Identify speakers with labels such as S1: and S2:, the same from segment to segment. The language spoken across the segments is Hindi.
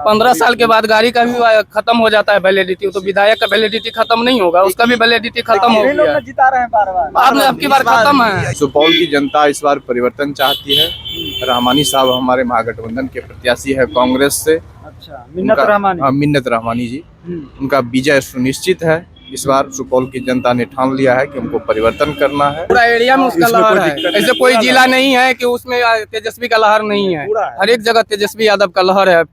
S1: 15 साल के बाद गाड़ी का भी खत्म हो जाता है वैलिडिटी, तो विधायक का वैलिडिटी खत्म नहीं होगा, उसका भी वैलिडिटी खत्म हो गया।
S2: जिता रहे हैं बार-बार।
S1: अब की बार खत्म है।
S3: सुपौल की जनता इस बार परिवर्तन चाहती है। रहमानी साहब हमारे महागठबंधन के प्रत्याशी है कांग्रेस से।
S2: अच्छा, मिन्नत रहमानी।
S3: हाँ, मिन्नत रहमानी जी, उनका विजय सुनिश्चित है। इस बार सुपौल की जनता ने ठान लिया है कि हमको परिवर्तन करना है।
S1: पूरा एरिया में उसका लहर है, ऐसे कोई जिला नहीं है कि उसमें तेजस्वी का लहर नहीं है। हर एक जगह तेजस्वी यादव का लहर है। अब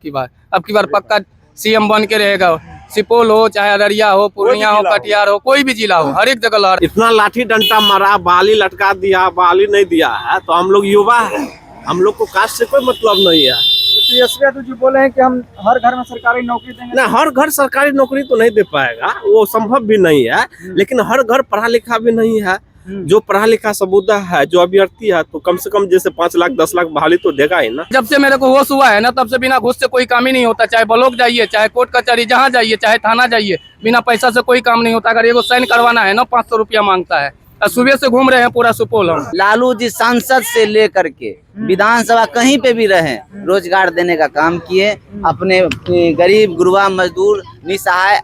S1: की बार पक्का सीएम बन के रहेगा। सुपौल हो, चाहे अररिया हो, पूर्णिया हो, कटिहार हो, कोई भी जिला हो, हर एक जगह लहर।
S4: इतना लाठी डंडा मारा, बाली लटका दिया, बाली नहीं दिया है, तो हम लोग युवा है, हम लोग को कास्ट से कोई मतलब नहीं है।
S2: तेजस्वी यादव जी बोले हैं कि हम हर घर में सरकारी नौकरी देंगे।
S4: ना, हर घर सरकारी नौकरी तो नहीं दे पाएगा, वो संभव भी नहीं है। लेकिन हर घर पढ़ा लिखा भी नहीं है। जो पढ़ा लिखा सबूता है, जो अभ्यर्थी है, तो कम से कम जैसे 5 लाख 10 लाख बहाली तो देगा ही ना।
S1: जब से मेरे को होश हुआ है ना, तब से बिना घूस से कोई काम ही नहीं होता। चाहे ब्लॉक जाइए, चाहे कोर्ट कचहरी जहाँ जाइए, चाहे थाना जाइए, बिना पैसा से कोई काम नहीं होता। अगर एगो साइन करवाना है ना, 500 रुपया मांगता है। सुबह से घूम रहे हैं पूरा सुपौल हम।
S5: लालू जी सांसद से लेकर के विधानसभा कहीं पे भी रहे, रोजगार देने का काम किए। अपने गरीब गुरबा मजदूर निसहाय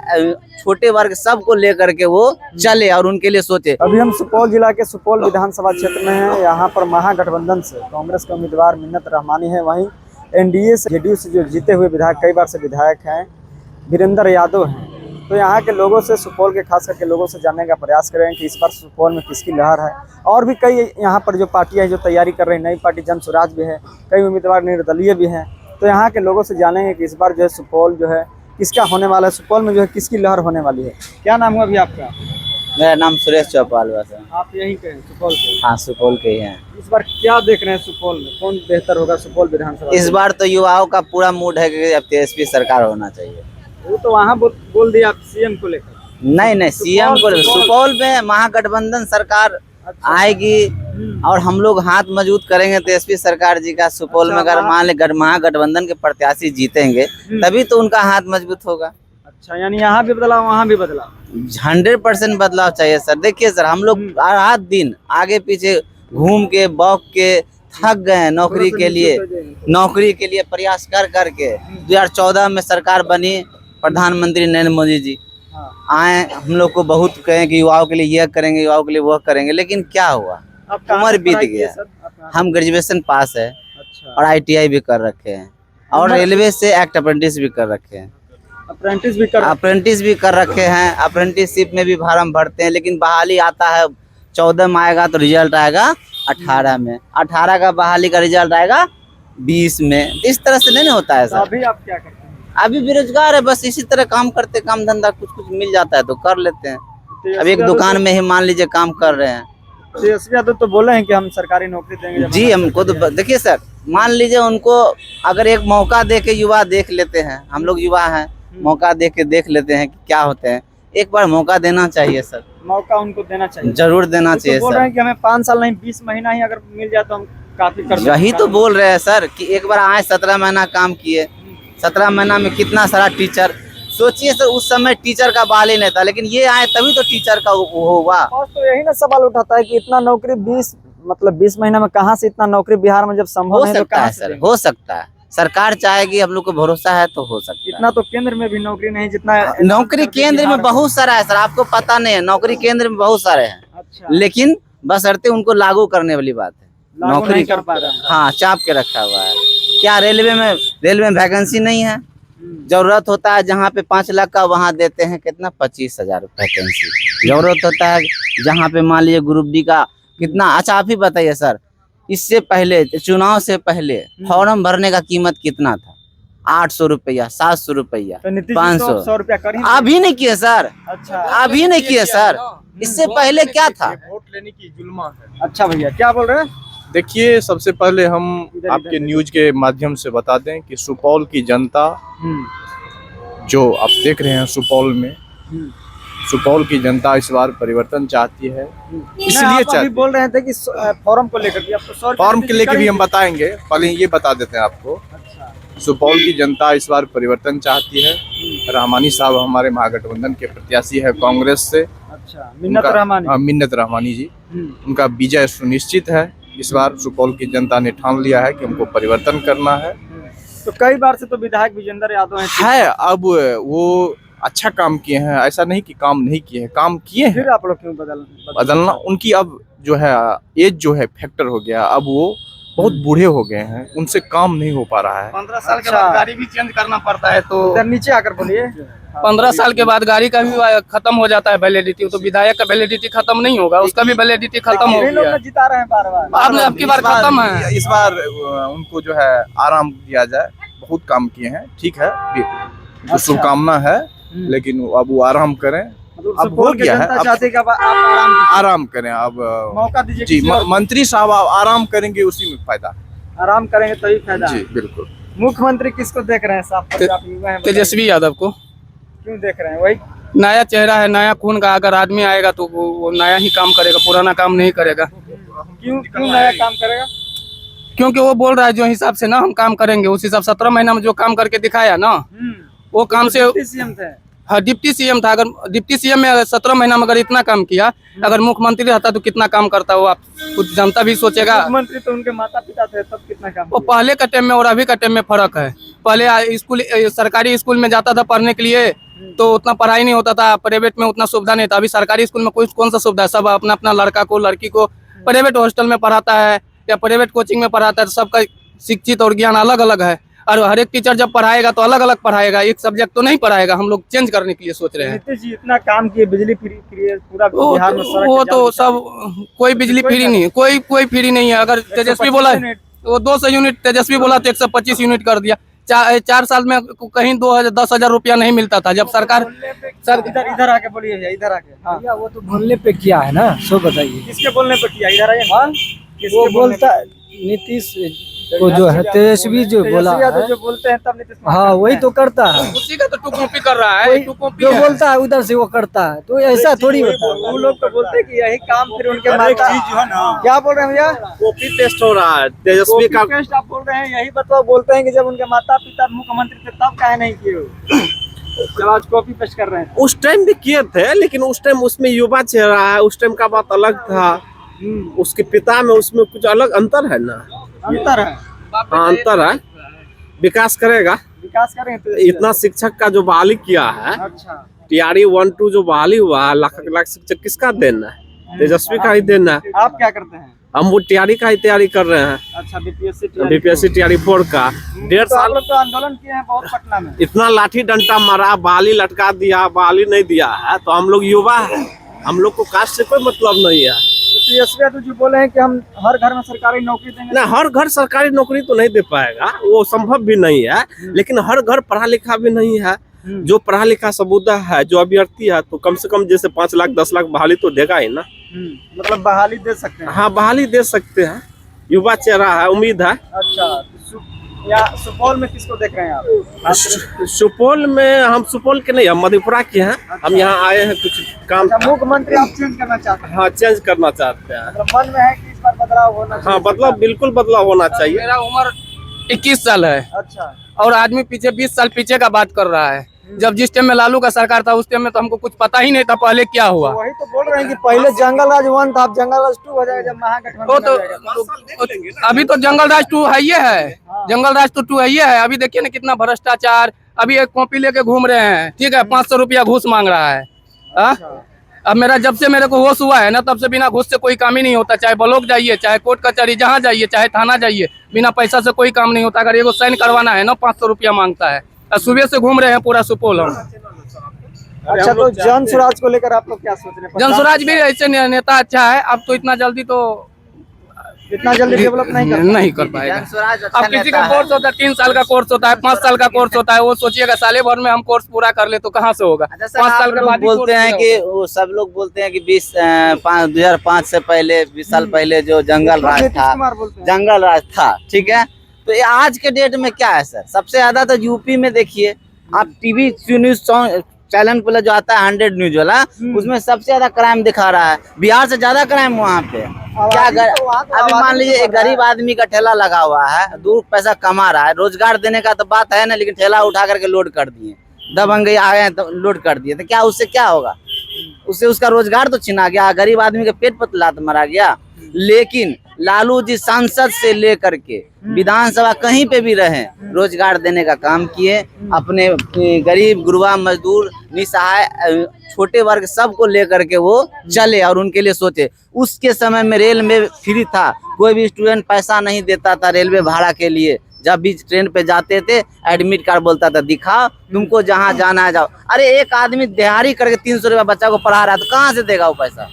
S5: छोटे वर्ग सबको लेकर के वो चले और उनके लिए सोचे।
S2: अभी हम सुपौल जिला के सुपौल विधानसभा क्षेत्र में हैं। यहाँ पर महागठबंधन से कांग्रेस के उम्मीदवार मिन्नत रहमानी है, वहीं एनडीए से जेडीयू से जो जीते हुए विधायक, कई बार से विधायक हैं, वीरेंद्र यादव हैं। तो यहाँ के लोगों से, सुपौल के खास करके लोगों से जानने का प्रयास करें कि इस बार सुपौल में किसकी लहर है। और भी कई यहाँ पर जो पार्टियाँ हैं जो तैयारी कर रही हैं, नई पार्टी जन स्वराज भी है, कई उम्मीदवार निर्दलीय भी हैं। तो यहाँ के लोगों से जानेंगे कि इस बार जो है सुपौल जो है किसका होने वाला है, सुपौल में जो है किसकी लहर होने वाली है। क्या नाम हुआ अभी आपका?
S5: मेरा नाम सुरेश चौपाल बस है।
S2: आप यहीं के हैं, सुपौल के?
S5: हाँ, सुपौल के ही हैं।
S2: इस बार क्या देख रहे हैं सुपौल में, कौन बेहतर होगा सुपौल विधानसभा?
S5: इस बार तो युवाओं का पूरा मूड है कि अब तेजस्वी सरकार होना चाहिए।
S2: वो तो वहाँ बोल दिया आप सीएम को लेकर।
S5: नहीं, सीएम को सुपौल में महागठबंधन सरकार आएगी और हम लोग हाथ मजबूत करेंगे तेजस्वी सरकार जी का। सुपौल में अगर मान ले महागठबंधन के प्रत्याशी जीतेंगे तभी तो उनका हाथ मजबूत होगा।
S2: अच्छा, यानी यहाँ भी बदलाव, वहाँ भी बदलाव।
S5: 100% बदलाव चाहिए सर। देखिए सर, हम लोग रात दिन आगे पीछे घूम के बौक के थक गए नौकरी के लिए प्रयास कर करके। 2014 में सरकार बनी, प्रधानमंत्री नरेंद्र मोदी जी आए, हम लोग को बहुत कहें कि युवाओं के लिए यह करेंगे, युवाओं के लिए वह करेंगे, लेकिन क्या हुआ, उम्र बीत गया। हम ग्रेजुएशन पास है। अच्छा। और ITI भी कर रखे हैं और रेलवे से एक्ट अप्रेंटिस भी कर रखे हैं। अप्रेंटिस भी कर रखे हैं। अप्रेंटिसशिप में भी फार्म भरते हैं, लेकिन बहाली आता है 14 में आएगा तो रिजल्ट आएगा 18 में। 18 का बहाली का रिजल्ट आएगा 20 में। इस तरह से नहीं होता है सर।
S2: अभी आप क्या करते हैं?
S5: अभी बेरोजगार है, बस इसी तरह काम करते, काम धंधा कुछ मिल जाता है तो कर लेते हैं। अब एक दुकान में ही मान लीजिए काम कर रहे हैं।
S2: तेजस्वी यादव तो बोले हैं कि हम सरकारी नौकरी देंगे। जी,
S5: हमको तो देखिए सर, मान लीजिए उनको अगर एक मौका दे के युवा देख लेते हैं, हम लोग युवा हैं, मौका दे के देख लेते हैं कि क्या होते हैं। एक बार मौका देना चाहिए सर।
S2: मौका उनको देना चाहिए,
S5: जरूर देना चाहिए
S2: बोल रहे हैं कि हमें 5 साल नहीं 20 महीना ही अगर मिल जाए तो हम काफी कर।
S5: यही तो बोल रहे हैं सर कि एक बार आए, 17 महीना काम किए। 17 महीना में कितना सारा टीचर, सोचिए सर, उस समय टीचर का बहाल ही नहीं था, लेकिन ये आए तभी तो टीचर का होगा।
S2: और तो यही ना सवाल उठाता है कि इतना नौकरी 20 महीना में कहाँ से इतना नौकरी बिहार में जब संभव
S5: हो सकता है सर, हो सकता है। सरकार चाहेगी, हम लोग को भरोसा है तो हो सकता है।
S2: इतना तो केंद्र में भी नौकरी नहीं जितना
S5: नौकरी केंद्र में बहुत सारा है सर, आपको पता नहीं है। नौकरी केंद्र में बहुत सारे हैं। अच्छा। लेकिन बशर्ते उनको लागू करने वाली बात है। नौकरी
S2: कर पा रहा है।
S5: हाँ, चाप के रखा हुआ है। क्या रेलवे में वैकेंसी नहीं है? जरूरत होता है जहाँ पे 5 लाख का, वहाँ देते हैं कितना 25,000 वैकेंसी। जरूरत होता है जहाँ पे मान लीजिए ग्रुप डी का कितना। अच्छा, आप ही बताइए सर, इससे पहले चुनाव से पहले फॉर्म भरने का कीमत कितना था? 800 रुपया, 700 रुपया, 500
S2: रुपया।
S5: अभी नहीं किए सर। अच्छा, अभी नहीं किए सर। इससे पहले क्या था?
S3: वोट लेने की जुल्मा है।
S2: अच्छा भैया, क्या बोल रहे हैं?
S3: देखिए, सबसे पहले हम आपके न्यूज के माध्यम से बता दें कि सुपौल की जनता जो आप देख रहे हैं सुपौल में, सुपौल की जनता इस बार परिवर्तन चाहती है। इसलिए
S2: अभी बोल रहे थे कि फॉर्म को लेकर,
S3: फॉर्म के लेकर भी हम बताएंगे, पहले ये बता देते हैं आपको। अच्छा। सुपौल की जनता इस बार परिवर्तन चाहती है। रहमानी साहब हमारे महागठबंधन के प्रत्याशी है कांग्रेस से।
S2: अच्छा, मिन्नत
S3: रहमानी जी, उनका विजय सुनिश्चित है। इस बार सुपौल की जनता ने ठान लिया है कि हमको परिवर्तन करना है।
S2: तो कई बार से तो विधायक विजेंद्र यादव
S3: है। अब वो अच्छा काम किए हैं, ऐसा नहीं कि काम नहीं किए हैं, काम किए हैं।
S2: फिर आप लोग क्यों
S3: बदलना उनकी अब जो है एज जो है फैक्टर हो गया, अब वो बहुत बूढ़े हो गए हैं, उनसे काम नहीं हो पा रहा है।
S1: 15 साल के बाद गाड़ी भी चेंज करना पड़ता है, तो
S2: इधर नीचे आकर बोलिए।
S1: 15 साल के बाद गाड़ी का भी खत्म हो जाता है वैलिडिटी, तो विधायक का वैलिडिटी खत्म नहीं होगा, उसका भी वैलिडिटी खत्म हो
S2: लोग
S1: गया।
S2: जिता रहे हैं बार बार।
S1: आपने आपकी बार खत्म है।
S3: इस बार उनको जो है आराम दिया जाए, बहुत काम किए हैं, ठीक है, तो शुभकामना है, लेकिन अब वो आराम करें।
S2: मतलब
S3: अब हो गया है, अब
S2: चाहते कि अब आप आराम
S3: आराम करें। अब
S2: मौका दीजिए
S3: जी
S2: किसी और को।
S3: मंत्री साहब आप आराम करेंगे, उसी में फायदा।
S2: आराम करेंगे तभी फायदा।
S3: जी बिल्कुल।
S2: मुख्यमंत्री किसको देख रहे हैं साहब? आप युवा हैं,
S1: तेजस्वी यादव को।
S2: क्यों देख रहे हैं? वही
S1: नया चेहरा है, नया खून का अगर आदमी आएगा तो वो नया ही काम करेगा, पुराना काम नहीं करेगा।
S2: क्यों नया काम करेगा?
S1: क्योंकि वो बोल रहा है जो हिसाब से ना हम काम करेंगे उस हिसाब 17 महीना में जो काम करके दिखाया ना, वो काम से
S2: सीएम थे।
S1: हाँ डिप्टी सीएम था। अगर डिप्टी सीएम में अगर 17 महीना में अगर इतना काम किया, अगर मुख्यमंत्री रहता तो कितना काम करता वो आप कुछ जनता भी सोचेगा।
S2: मुख्यमंत्री तो उनके माता पिता थे, तब कितना काम
S1: वो पहले का टाइम में और अभी का टाइम में फर्क है। पहले स्कूल सरकारी स्कूल में जाता था पढ़ने के लिए तो उतना पढ़ाई नहीं होता था, प्राइवेट में उतना सुविधा नहीं था। अभी सरकारी स्कूल में कौन सा सुविधा है, सब अपना अपना लड़का को लड़की को प्राइवेट हॉस्टल में पढ़ाता है या प्राइवेट कोचिंग में पढ़ाता है, तो सबका शिक्षित और ज्ञान अलग अलग है। और हर एक टीचर जब पढ़ाएगा तो अलग अलग पढ़ाएगा, एक सब्जेक्ट तो नहीं पढ़ाएगा। हम लोग चेंज करने के लिए सोच रहे हैं।
S2: नीतीश जी इतना काम किए, बिजली फ्री पूरा बिहार में सड़क
S1: वो
S2: के
S1: तो
S2: जाम
S1: सब कोई बिजली फ्री नहीं है, कोई फ्री नहीं है। अगर तेजस्वी बोला है वो 200 यूनिट, तेजस्वी बोला तो 125 यूनिट कर दिया। 4 साल में कहीं 10,000 रुपया नहीं मिलता था जब सरकार
S2: इधर आके बोलिए भैया, इधर आके। हाँ,
S6: भैया वो तो बोलने पे किया है ना, सो बताइए।
S2: किसके बोलने पे किया? इधर आइए। हाँ,
S6: वो बोलता नीतीश को जो है तेजस्वी जो बोला है,
S2: जो बोलते हैं तब नीतीश कुमार
S6: हाँ
S2: करते
S6: वही
S2: हैं।
S6: तो करता है।
S1: उसी का तो टू कॉपी कर रहा है,
S6: वही
S1: टू कॉपी
S6: जो
S1: है।
S6: बोलता है उधर से वो करता है, तो ऐसा थोड़ी होता है।
S2: वो लोग तो बोलते हैं कि यही काम फिर उनके माता। क्या बोल रहे हैं भैया?
S4: कॉपी टेस्ट हो रहा है तेजस्वी का।
S2: कॉपी पेस्ट आप बोल रहे हैं, यही बताओ। बोलते हैं कि जब उनके माता पिता मुख्यमंत्री थे तब काहे नहीं किए हो? जब आज कॉपी पेस्ट कर रहे हैं।
S4: उस टाइम भी किए थे, लेकिन उस टाइम उसमें युवा चेहरा है, उस टाइम का बात अलग था। उसके पिता में उसमें कुछ अलग अंतर है ना।
S2: अंतर है,
S4: हाँ अंतर है, विकास करेगा।
S2: विकास करेंगे तो
S4: इतना शिक्षक का जो बहाली किया है,
S2: अच्छा।
S4: टीआरई 1-2 जो बहाली हुआ है, लाख लाख शिक्षक किसका देना है? तेजस्वी का ही देना है।
S2: आप क्या करते हैं?
S4: हम वो टीआरई का ही तैयारी कर रहे हैं,
S2: अच्छा, बीपीएससी
S4: बीपीएससी टीआरई 4 का। 1.5
S2: तो आप
S4: साल
S2: लोग तो आंदोलन किए हैं बहुत पटना में।
S4: इतना लाठी डंडा मारा, बहाली लटका दिया, बहाली नहीं दिया है। तो हम लोग युवा है, हम लोग को कास्ट से कोई मतलब नहीं है।
S2: तेजस्वी यादव जी बोले हैं कि हम हर घर में सरकारी नौकरी देंगे।
S4: ना, हर घर सरकारी नौकरी तो नहीं दे पाएगा, वो संभव भी नहीं है। लेकिन हर घर पढ़ा लिखा भी नहीं है। जो पढ़ा लिखा सबूता है, जो अभ्यर्थी है, तो कम से कम जैसे 5 लाख 10 लाख बहाली तो देगा ही ना।
S2: मतलब बहाली दे सकते हैं।
S4: हाँ बहाली दे सकते हैं, युवा चेहरा है, उम्मीद है।
S2: अच्छा, या सुपौल में किसको देख रहे हैं आप?
S4: सुपौल में हम सुपौल के नहीं, हम मधेपुरा के हैं। हम यहाँ आए हैं कुछ काम।
S2: अच्छा, मुख्यमंत्री आप चेंज करना चाहते हैं?
S4: हाँ चेंज करना चाहते हैं।
S2: मतलब मन में है कि इस बार बदलाव होना चाहिए?
S4: हाँ बदलाव, बिल्कुल बदलाव होना चाहिए।
S1: मेरा उम्र 21 साल है
S2: अच्छा,
S1: और आदमी पीछे 20 साल पीछे का बात कर रहा है। जब जिस टाइम में लालू का सरकार था उस टाइम में तो हमको कुछ पता ही नहीं था पहले क्या हुआ।
S2: वही तो बोल रहे हैं कि पहले जंगल राज 1 था, अब जंगल राज 2 हो जाएगा जब महागठबंधन
S1: वो तो
S2: आ जाएगा।
S1: अभी तो जंगल राज 2 है ये है, जंगल राज तो 2 है ये है। अभी देखिए ना कितना भ्रष्टाचार। अभी एक कॉपी लेके घूम रहे हैं, ठीक है, 500 रुपया घूस मांग रहा है। अब जब से मेरे को होश हुआ है ना, तब से बिना घूस से कोई काम ही नहीं होता। चाहे ब्लॉक जाइए, चाहे कोर्ट कचहरी जहाँ जाइए, चाहे थाना जाइए, बिना पैसा से कोई काम नहीं होता। अगर एगो साइन करवाना है ना 500 रुपया मांगता है। सुबह से घूम रहे हैं पूरा सुपौल हम।
S2: अच्छा, तो जन स्वराज को लेकर आप लोग क्या सोच रहे हैं?
S1: जन स्वराज भी ऐसे नेता अच्छा है, अब तो इतना जल्दी तो
S2: इतना जल्दी डेवलप
S1: नहीं कर पाएगा। अब किसी का कोर्स होता है 3 साल का कोर्स होता है, 5 साल का कोर्स होता है, वो सोचिएगा साले भर में हम कोर्स पूरा कर ले तो कहाँ से होगा? 5 साल के बाद
S5: बोलते हैं कि वो सब लोग बोलते हैं कि 2005 से पहले 20 साल पहले जो जंगल राज था, जंगल राज था, ठीक है। तो ये आज के डेट में क्या है सर? सबसे ज्यादा तो यूपी में देखिए आप, टीवी न्यूज चैनल पे जो आता है 100 न्यूज वाला, उसमें सबसे ज्यादा क्राइम दिखा रहा है। बिहार से ज्यादा क्राइम वहाँ पे। क्या अभी मान लीजिए एक गरीब आदमी का ठेला लगा हुआ है, 2 पैसा कमा रहा है, रोजगार देने का तो बात है ना, लेकिन ठेला उठा करके लोड कर दिए, दबंगई आ गए तो लोड कर दिए, तो क्या उससे क्या होगा? उससे उसका रोजगार तो छिना गया, गरीब आदमी के पेट पर लात मारा गया। लेकिन लालू जी सांसद से लेकर के विधानसभा कहीं पे भी रहे, रोजगार देने का काम किए। अपने गरीब गुरबा मजदूर निसहाय छोटे वर्ग सबको लेकर के वो चले और उनके लिए सोचे। उसके समय में रेल में फ्री था, कोई भी स्टूडेंट पैसा नहीं देता था रेलवे भाड़ा के लिए। जब भी ट्रेन पे जाते थे एडमिट कार्ड बोलता था दिखाओ, तुमको जहाँ जाना है जाओ। अरे एक आदमी दिहाड़ी करके 300 रुपया बच्चा को पढ़ा रहा है तो कहाँ से देगा वो पैसा?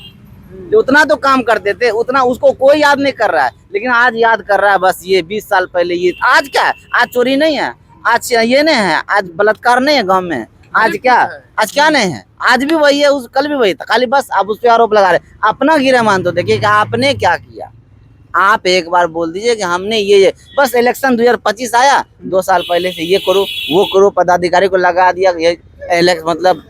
S5: उतना तो काम करते थे, उतना उसको कोई याद नहीं कर रहा है, लेकिन आज याद कर रहा है बस ये 20 साल पहले ये। आज क्या है? आज चोरी नहीं है, आज ये नहीं है, आज बलात्कार नहीं है गांव में, आज क्या नहीं है, आज भी वही है, उस कल भी वही था, खाली बस आप उस पर आरोप लगा रहे। अपना गिरा मान तो देखिए कि आपने क्या किया। आप एक बार बोल दीजिए कि हमने ये बस इलेक्शन 2025 आया, 2 साल पहले से ये करो वो करो, पदाधिकारी को लगा दिया, ये मतलब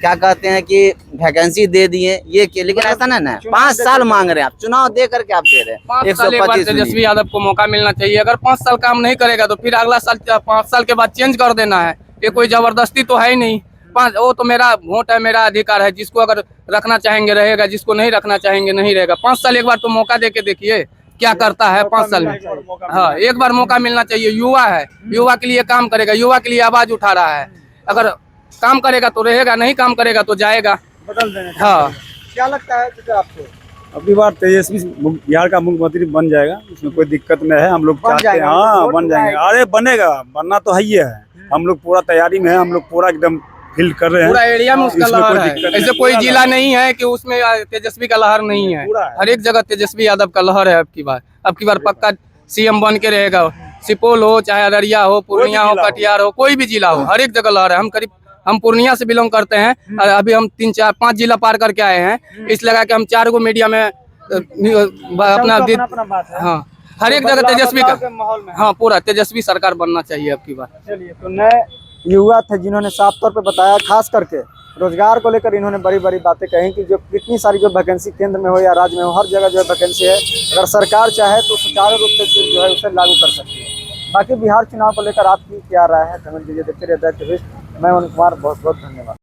S5: क्या कहते हैं कि वैकेंसी दे दिए ये के, लेकिन ऐसा ना 5 साल मांग रहे हैं आप, चुनाव दे करके आप दे रहे हैं।
S1: 5 साल एक बार तेजस्वी यादव को मौका मिलना चाहिए। अगर 5 साल काम नहीं करेगा तो फिर अगला साल 5 साल के बाद चेंज कर देना है। ये कोई जबरदस्ती तो है ही नहीं। वो तो मेरा वोट है, मेरा अधिकार है, जिसको अगर रखना चाहेंगे रहेगा, जिसको नहीं रखना चाहेंगे नहीं रहेगा। 5 साल एक बार तो मौका दे के देखिए क्या करता है 5 साल में। हाँ, एक बार मौका मिलना चाहिए। युवा है, युवा के लिए काम करेगा, युवा के लिए आवाज उठा रहा है। अगर काम करेगा तो रहेगा, नहीं काम करेगा तो जाएगा,
S2: बदल देने।
S1: हाँ।
S2: क्या लगता है तो आपको?
S7: अगली बार तेजस्वी बिहार का मुख्यमंत्री बन जाएगा, उसमें कोई दिक्कत नहीं है। हम लोग चाहते हैं, हाँ बन जाएंगे। अरे बनेगा, बनना तो है ही है। हम लोग पूरा तैयारी में है, हम लोग पूरा एकदम फील कर रहे हैं।
S1: पूरा एरिया में उसका लहर है। ऐसे कोई जिला नहीं है कि उसमें तेजस्वी का लहर नहीं है। हर एक जगह तेजस्वी यादव का लहर है। अब की बार पक्का सीएम बन के रहेगा। सुपौल हो, चाहे अररिया हो, पूर्णिया हो, कटिहार हो, कोई भी जिला हो, हर एक जगह लहर है। हम पूर्णिया से बिलोंग करते हैं। अभी हम 3, 4, 5 जिला पार करके आए हैं, इसलिए लगा कि हम 4 गो मीडिया में अपना हाँ, हर एक जगह तेजस्वी का
S2: माहौल में।
S1: हाँ, पूरा तेजस्वी सरकार बनना चाहिए अब की बार।
S2: चलिए, तो नए युवा थे जिन्होंने साफ तौर पे बताया, खास करके रोजगार को लेकर इन्होंने बड़ी बड़ी बातें कही कि जो कितनी सारी जो वैकेंसी केंद्र में हो या राज्य में हो, हर जगह जो है वैकेंसी है। अगर सरकार चाहे तो सुचारू रूप से जो है उसे लागू कर सकती है। बाकी बिहार चुनाव को लेकर आपकी क्या राय है, कमेंट कीजिए। देखते रहिए दैट न्यूज़। मैं अनुज कुमार, बहुत बहुत धन्यवाद।